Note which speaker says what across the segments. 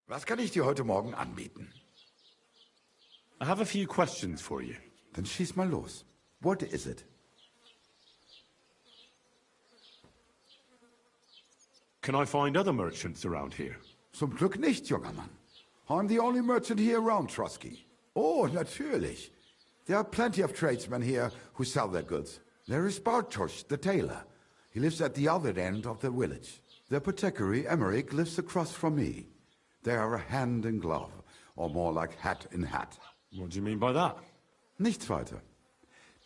Speaker 1: Was kann ich dir heute Morgen anbieten?
Speaker 2: I have a few questions for you.
Speaker 1: Dann schieß mal los. What is it?
Speaker 2: Can I find other merchants around here?
Speaker 1: Zum Glück nicht, junger Mann. I'm the only merchant here around, Trusky. Oh, natürlich. There are plenty of tradesmen here who sell their goods. There is Bartosz, the tailor. He lives at the other end of the village. The apothecary, Heinrich, lives across from me. They are a hand in glove, or more like hat in hat.
Speaker 2: What do you mean by that?
Speaker 1: Nichts weiter.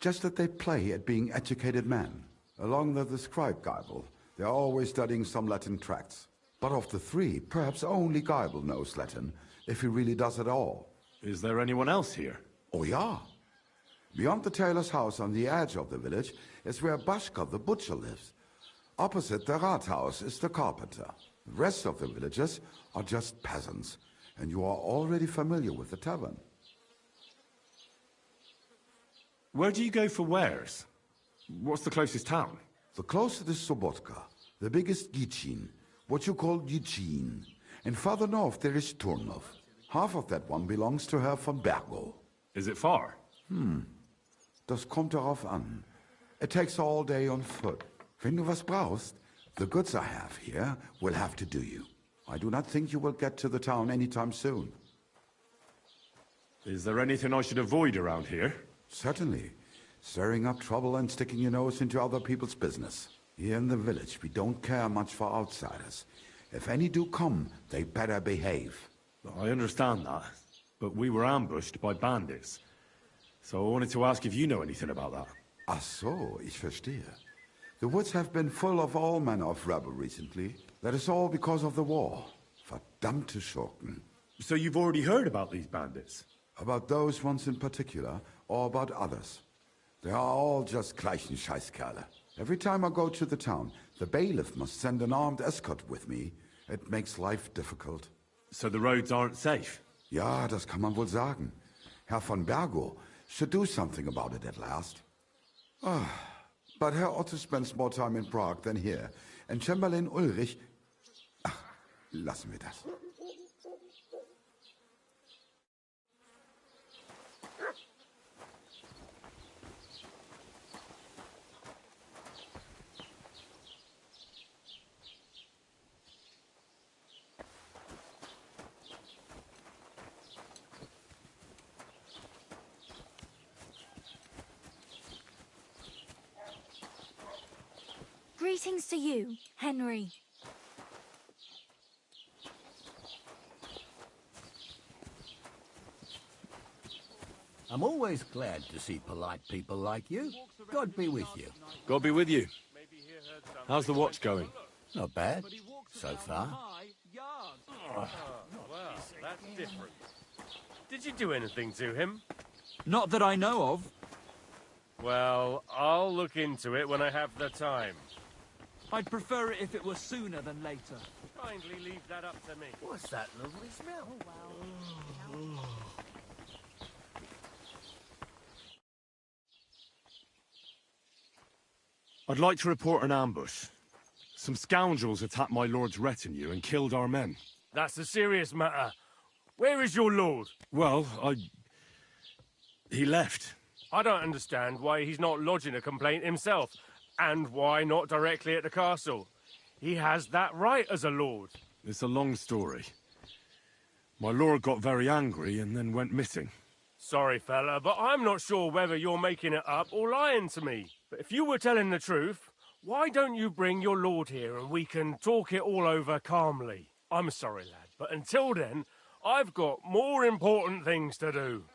Speaker 1: Just that they play at being educated men. Along with the scribe Geibel, they are always studying some Latin tracts. But of the three, perhaps only Geibel knows Latin, if he really does at all.
Speaker 2: Is there anyone else here?
Speaker 1: Oh ja. Beyond the tailor's house on the edge of the village is where Bashka the butcher lives. Opposite the Rathaus is the carpenter. The rest of the villagers are just peasants, and you are already familiar with the tavern.
Speaker 2: Where do you go for wares? What's the closest town?
Speaker 1: The closest is Sobotka, the biggest Gichin, what you call Gichin. And farther north there is Turnov. Half of that one belongs to Herr von Bergo.
Speaker 2: Is it far?
Speaker 1: Das kommt darauf an. It takes all day on foot. Wenn du was brauchst, the goods I have here will have to do you. I do not think you will get to the town anytime soon.
Speaker 2: Is there anything I should avoid around here?
Speaker 1: Certainly. Stirring up trouble and sticking your nose into other people's business. Here in the village, we don't care much for outsiders. If any do come, they better behave.
Speaker 2: I understand that, but we were ambushed by bandits. So I wanted to ask if you know anything about that.
Speaker 1: Ach so, ich verstehe. The woods have been full of all manner of rebel recently. That is all because of the war. Verdammte Schurken.
Speaker 2: So you've already heard about these bandits?
Speaker 1: About those ones in particular, or about others. They are all just gleichen Scheißkerle. Every time I go to the town, the bailiff must send an armed escort with me. It makes life difficult.
Speaker 2: So the roads aren't safe?
Speaker 1: Ja, das kann man wohl sagen. Herr von Bergo should do something about it at last. But Herr Otto spends more time in Prague than here. And Chamberlain Ulrich... Ach, lassen wir das.
Speaker 3: Greetings to you, Henry.
Speaker 4: I'm always glad to see polite people like you. God be with you.
Speaker 2: God be with you. How's the watch going?
Speaker 4: Not bad, so far.
Speaker 5: Well, that's different. Did you do anything to him?
Speaker 6: Not that I know of.
Speaker 5: Well, I'll look into it when I have the time.
Speaker 6: I'd prefer it if it were sooner than later.
Speaker 5: Kindly leave that up to me.
Speaker 4: What's that lovely smell?
Speaker 2: I'd like to report an ambush. Some scoundrels attacked my lord's retinue and killed our men.
Speaker 5: That's a serious matter. Where is your lord?
Speaker 2: Well, he left.
Speaker 5: I don't understand why he's not lodging a complaint himself, and why not directly at the castle. He has that right as a lord.
Speaker 2: It's a long story. My lord got very angry and then went missing.
Speaker 5: Sorry, fella, but I'm not sure whether you're making it up or lying to me. But if you were telling the truth, why don't you bring your lord here and we can talk it all over calmly? I'm sorry, lad, but until then, I've got more important things to do.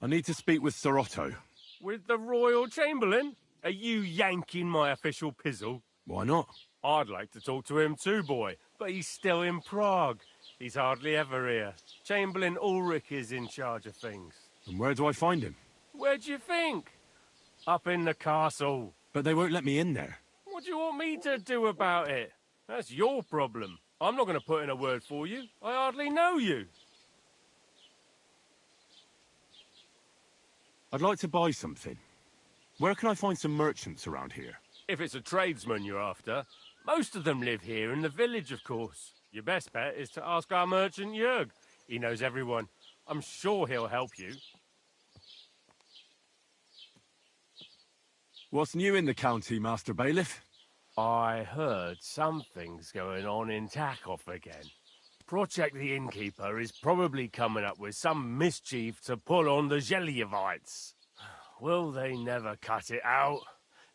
Speaker 2: I need to speak with Sir Otto.
Speaker 5: With the Royal Chamberlain? Are you yanking my official pizzle?
Speaker 2: Why not?
Speaker 5: I'd like to talk to him too, boy, but he's still in Prague. He's hardly ever here. Chamberlain Ulrich is in charge of things.
Speaker 2: And where do I find him?
Speaker 5: Where do you think? Up in the castle.
Speaker 2: But they won't let me in there.
Speaker 5: What do you want me to do about it? That's your problem. I'm not going to put in a word for you. I hardly know you.
Speaker 2: I'd like to buy something. Where can I find some merchants around here?
Speaker 5: If it's a tradesman you're after, most of them live here in the village, of course. Your best bet is to ask our merchant Jörg. He knows everyone. I'm sure he'll help you.
Speaker 2: What's new in the county, Master Bailiff?
Speaker 5: I heard something's going on in Tackhoff again. Project the Innkeeper is probably coming up with some mischief to pull on the Gelievites. Will they never cut it out?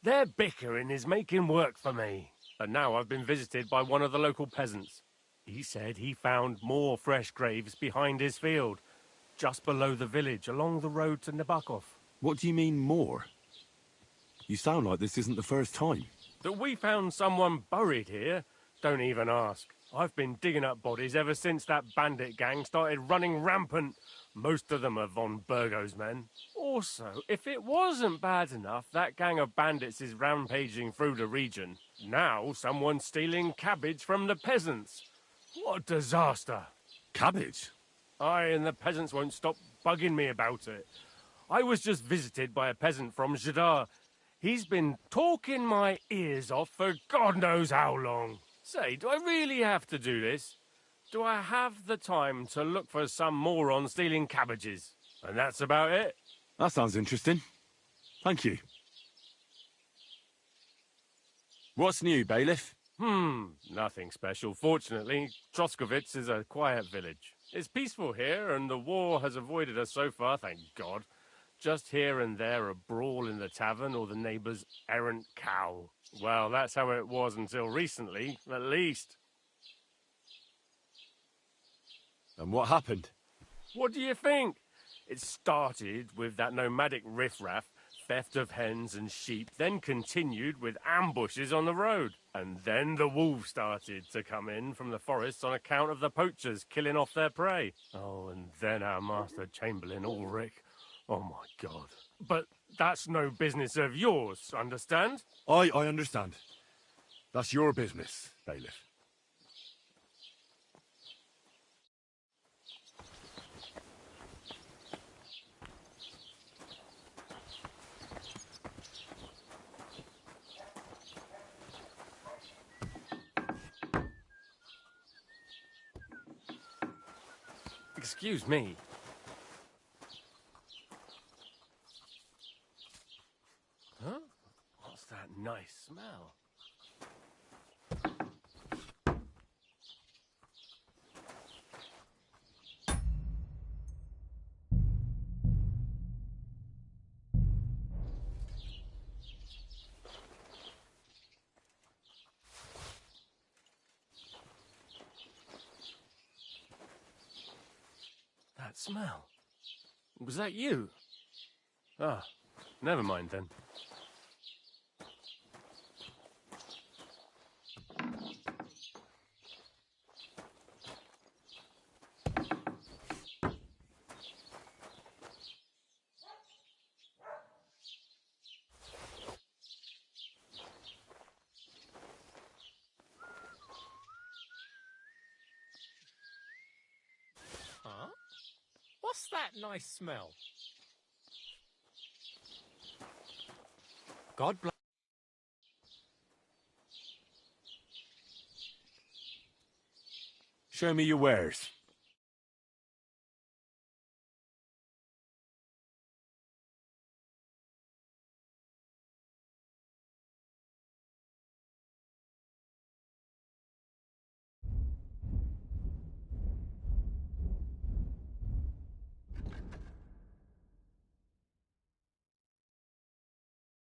Speaker 5: Their bickering is making work for me. And now I've been visited by one of the local peasants. He said he found more fresh graves behind his field, just below the village, along the road to Nabokov.
Speaker 2: What do you mean, more? You sound like this isn't the first time.
Speaker 5: That we found someone buried here? Don't even ask. I've been digging up bodies ever since that bandit gang started running rampant. Most of them are von Burgo's men. Also, if it wasn't bad enough that gang of bandits is rampaging through the region, now someone's stealing cabbage from the peasants. What a disaster.
Speaker 2: Cabbage?
Speaker 5: Aye, and the peasants won't stop bugging me about it. I was just visited by a peasant from Jadar. He's been talking my ears off for God knows how long. Say, do I really have to do this? Do I have the time to look for some moron stealing cabbages? And that's about it.
Speaker 2: That sounds interesting. Thank you. What's new, Bailiff?
Speaker 5: Nothing special. Fortunately, Troskovitz is a quiet village. It's peaceful here, and the war has avoided us so far, thank God. Just here and there a brawl in the tavern or the neighbour's errant cow. Well, that's how it was until recently, at least.
Speaker 2: And what happened?
Speaker 5: What do you think? It started with that nomadic riffraff, theft of hens and sheep, then continued with ambushes on the road. And then the wolves started to come in from the forests on account of the poachers killing off their prey. Oh, and then our master Chamberlain, Ulrich. Oh, my God. But that's no business of yours, understand?
Speaker 2: I understand. That's your business, Bailiff.
Speaker 5: Excuse me. Huh? What's that nice smell? That smell? Was that you? Ah, never mind then.
Speaker 7: Huh? What's that nice smell? God bless.
Speaker 2: Show me your wares.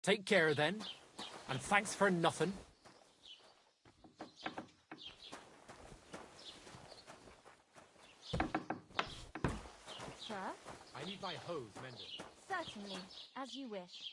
Speaker 7: Take care then, and thanks for nothing.
Speaker 3: Sir?
Speaker 7: I need my hose mended.
Speaker 3: Certainly, as you wish.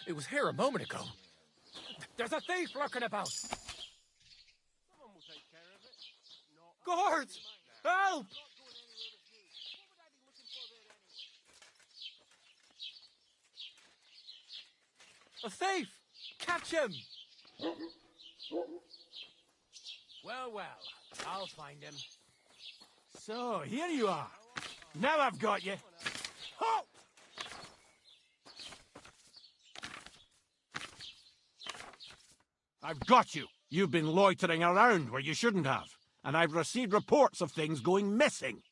Speaker 7: It was here a moment ago. There's a thief lurking about.
Speaker 5: Someone will take care of it.
Speaker 7: Guards! Help! A thief! Catch him!
Speaker 6: Well, well, I'll find him.
Speaker 5: So, here you are. Now I've got you. Halt!
Speaker 8: I've got you. You've been loitering around where you shouldn't have, and I've received reports of things going missing.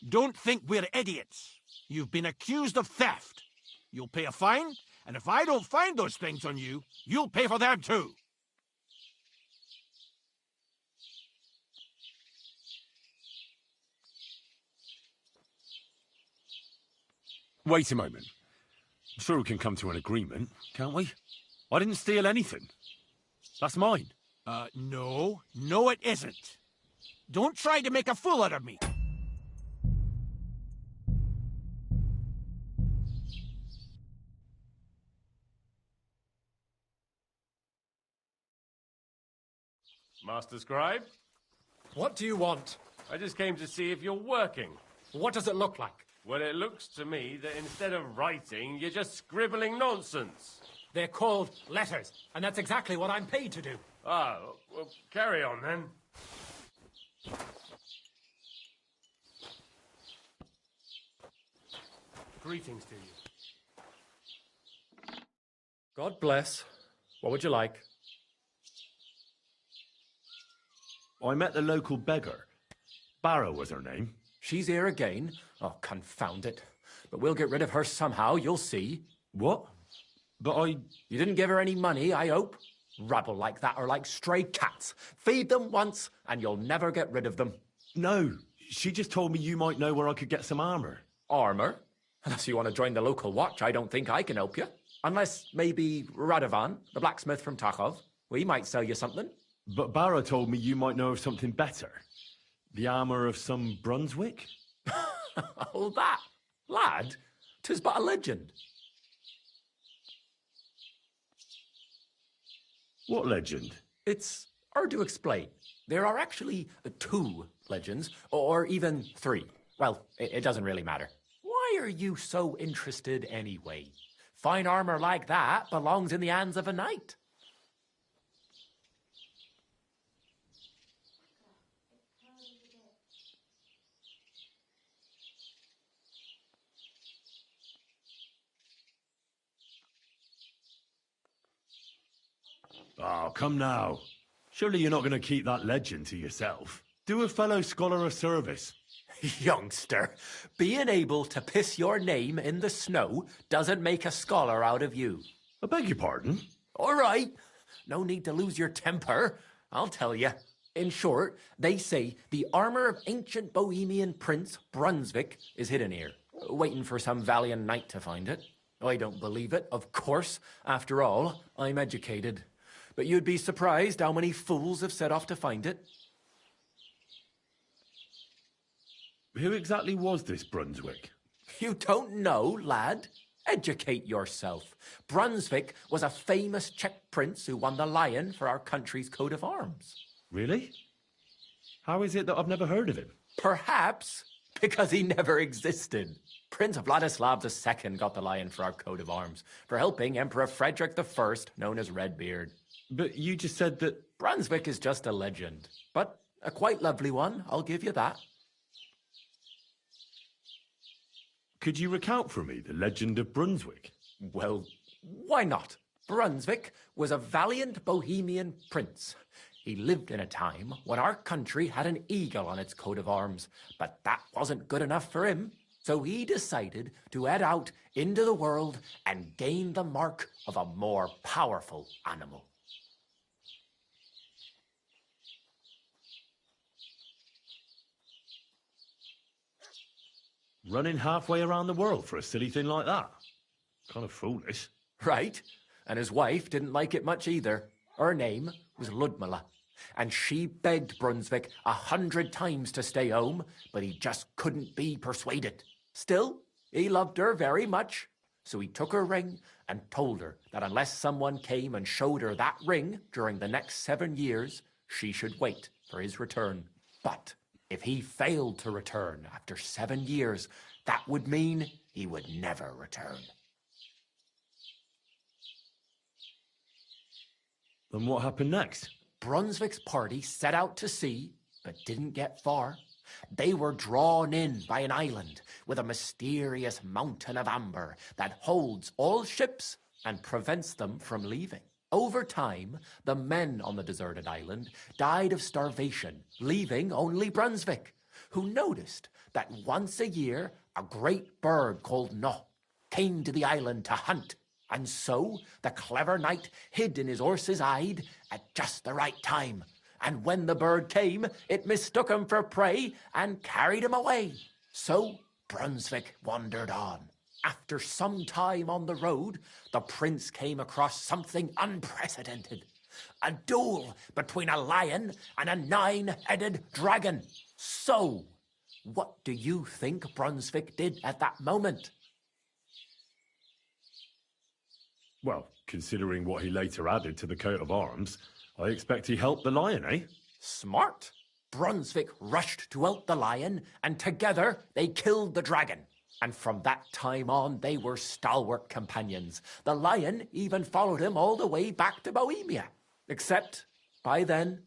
Speaker 8: Don't think we're idiots. You've been accused of theft. You'll pay a fine, and if I don't find those things on you, you'll pay for them too.
Speaker 2: Wait a moment. I'm sure we can come to an agreement, can't we? I didn't steal anything. That's mine.
Speaker 8: No, it isn't. Don't try to make a fool out of me.
Speaker 5: Master Scribe,
Speaker 7: What do you want?
Speaker 5: I just came to see if you're working.
Speaker 7: What does it look like?
Speaker 5: Well, it looks to me that instead of writing, you're just scribbling nonsense.
Speaker 7: They're called letters, and that's exactly what I'm paid to do.
Speaker 5: Ah, well, carry on then. Greetings to you.
Speaker 7: God bless. What would you like?
Speaker 2: I met the local beggar. Barrow was her name.
Speaker 7: She's here again? Oh, confound it. But we'll get rid of her somehow, you'll see.
Speaker 2: What? But I...
Speaker 7: You didn't give her any money, I hope? Rabble like that are like stray cats. Feed them once, and you'll never get rid of them.
Speaker 2: No, she just told me you might know where I could get some armor.
Speaker 7: Armor? Unless you want to join the local watch, I don't think I can help you. Unless maybe Radovan, the blacksmith from Tachov. We might sell you something.
Speaker 2: But Barrow told me you might know of something better. The armor of some Brunswick?
Speaker 7: Oh, that. Lad, 'tis but a legend.
Speaker 2: What legend?
Speaker 7: It's hard to explain. There are actually 2 legends, or even 3. Well, it doesn't really matter. Why are you so interested anyway? Fine armor like that belongs in the hands of a knight.
Speaker 2: Oh, come now. Surely you're not going to keep that legend to yourself. Do a fellow scholar a service.
Speaker 7: Youngster, being able to piss your name in the snow doesn't make a scholar out of you.
Speaker 2: I beg your pardon?
Speaker 7: All right. No need to lose your temper. I'll tell you. In short, they say the armor of ancient Bohemian Prince Brunswick is hidden here, waiting for some valiant knight to find it. I don't believe it, of course. After all, I'm educated. But you'd be surprised how many fools have set off to find it.
Speaker 2: Who exactly was this Brunswick?
Speaker 7: You don't know, lad? Educate yourself. Brunswick was a famous Czech prince who won the lion for our country's coat of arms.
Speaker 2: Really? How is it that I've never heard of him?
Speaker 7: Perhaps because he never existed. Prince Vladislav II got the lion for our coat of arms for helping Emperor Frederick I, known as Redbeard.
Speaker 2: But you just said that...
Speaker 7: Brunswick is just a legend, but a quite lovely one, I'll give you that.
Speaker 2: Could you recount for me the legend of Brunswick?
Speaker 7: Well, why not? Brunswick was a valiant Bohemian prince. He lived in a time when our country had an eagle on its coat of arms, but that wasn't good enough for him. So he decided to head out into the world and gain the mark of a more powerful animal.
Speaker 2: Running halfway around the world for a silly thing like that? Kind of foolish.
Speaker 7: Right? And his wife didn't like it much either. Her name was Ludmilla, and she begged Brunswick 100 times to stay home, but he just couldn't be persuaded. Still, he loved her very much, so he took her ring and told her that unless someone came and showed her that ring during the next 7 years, she should wait for his return. But if he failed to return after 7 years, that would mean he would never return.
Speaker 2: Then what happened next?
Speaker 7: Brunswick's party set out to sea, but didn't get far. They were drawn in by an island with a mysterious mountain of amber that holds all ships and prevents them from leaving. Over time, the men on the deserted island died of starvation, leaving only Brunswick, who noticed that once a year a great bird called No came to the island to hunt. And so the clever knight hid in his horse's hide at just the right time. And when the bird came, it mistook him for prey and carried him away. So Brunswick wandered on. After some time on the road, the prince came across something unprecedented. A duel between a lion and a 9-headed dragon. So, what do you think Brunswick did at that moment?
Speaker 2: Well, considering what he later added to the coat of arms, I expect he helped the lion, eh?
Speaker 7: Smart. Brunswick rushed to help the lion, and together they killed the dragon. And from that time on, they were stalwart companions. The lion even followed him all the way back to Bohemia. Except, by then,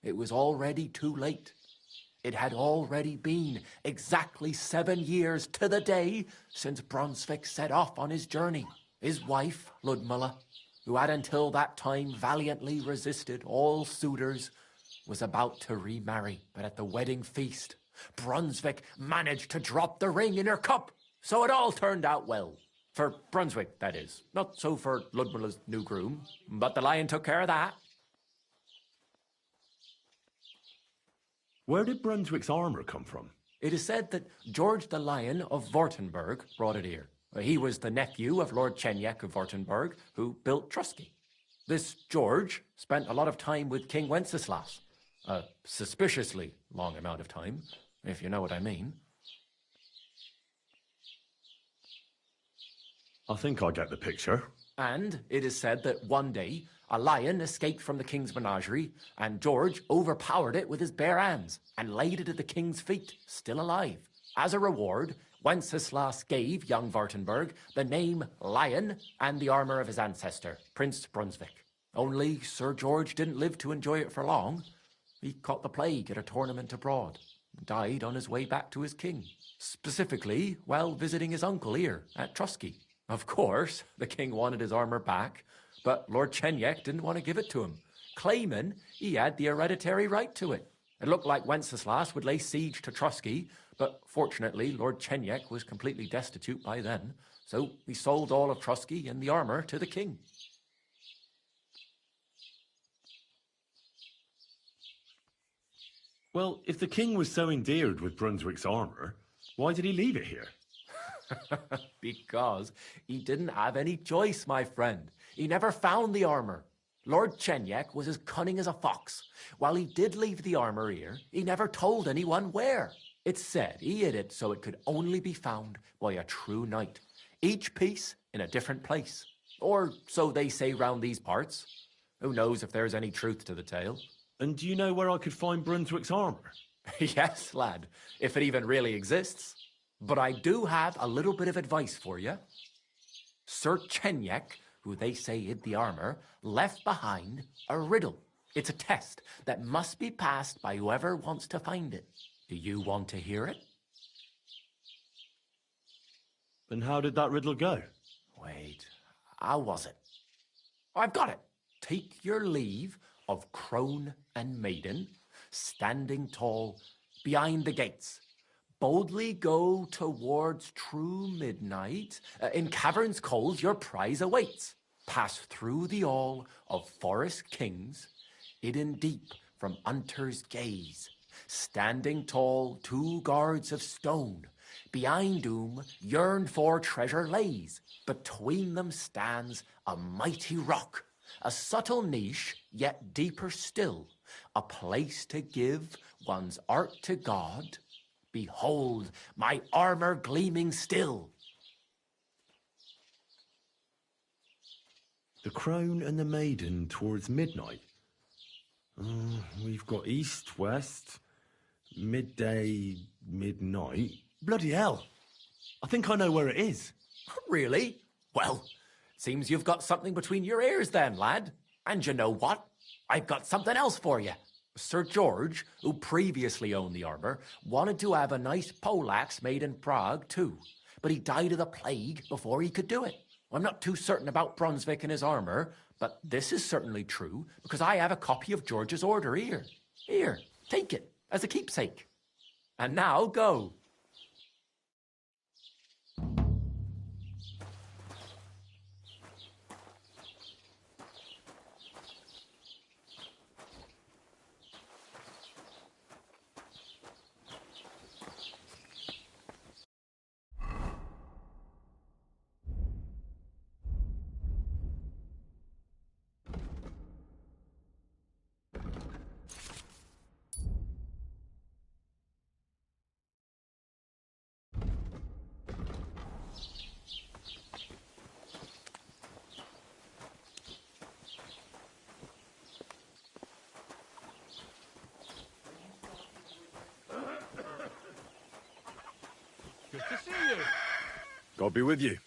Speaker 7: it was already too late. It had already been exactly 7 years to the day since Brunswick set off on his journey. His wife, Ludmilla, who had until that time valiantly resisted all suitors, was about to remarry. But at the wedding feast, Brunswick managed to drop the ring in her cup. So it all turned out well. For Brunswick, that is. Not so for Ludmilla's new groom, but the lion took care of that.
Speaker 2: Where did Brunswick's armour come from?
Speaker 7: It is said that George the Lion of Württemberg brought it here. He was the nephew of Lord Czech of Württemberg, who built Trusky. This George spent a lot of time with King Wenceslas. A suspiciously long amount of time, if you know what I mean.
Speaker 2: I think I get the picture.
Speaker 7: And it is said that one day, a lion escaped from the king's menagerie, and George overpowered it with his bare hands and laid it at the king's feet, still alive. As a reward, Wenceslas gave young Württemberg the name Lion and the armour of his ancestor, Prince Brunswick. Only Sir George didn't live to enjoy it for long. He caught the plague at a tournament abroad, and died on his way back to his king, specifically while visiting his uncle here at Trusky. Of course, the king wanted his armour back, but Lord Czech didn't want to give it to him, claiming he had the hereditary right to it. It looked like Wenceslas would lay siege to Trusky, but fortunately Lord Czech was completely destitute by then, so he sold all of Trusky and the armour to the king.
Speaker 2: Well, if the king was so endeared with Brunswick's armour, why did he leave it here?
Speaker 7: Because he didn't have any choice, my friend. He never found the armour. Lord Czech was as cunning as a fox. While he did leave the armour here, he never told anyone where. It's said he hid it so it could only be found by a true knight, each piece in a different place. Or so they say round these parts. Who knows if there's any truth to the tale?
Speaker 2: And do you know where I could find Brunswick's armour?
Speaker 7: Yes, lad, if it even really exists. But I do have a little bit of advice for you. Sir Czech, who they say hid the armour, left behind a riddle. It's a test that must be passed by whoever wants to find it. Do you want to hear it?
Speaker 2: Then how did that riddle go?
Speaker 7: Wait, how was it? I've got it. Take your leave of crone and maiden, standing tall behind the gates. Boldly go towards true midnight. In caverns cold your prize awaits. Pass through the all of forest kings, hidden deep from hunter's gaze. Standing tall, 2 guards of stone, behind whom yearned for treasure lays. Between them stands a mighty rock, a subtle niche, yet deeper still, a place to give one's art to God. Behold, my armour gleaming still.
Speaker 2: The crone and the maiden towards midnight. We've got east, west, midday, midnight.
Speaker 9: Bloody hell. I think I know where it is.
Speaker 7: Really? Well, seems you've got something between your ears then, lad. And you know what? I've got something else for you. Sir George, who previously owned the armour, wanted to have a nice poleaxe made in Prague too. But he died of the plague before he could do it. I'm not too certain about Brunswick and his armour, but this is certainly true, because I have a copy of George's order here. Here, take it, as a keepsake. And now, go.
Speaker 2: God be with you.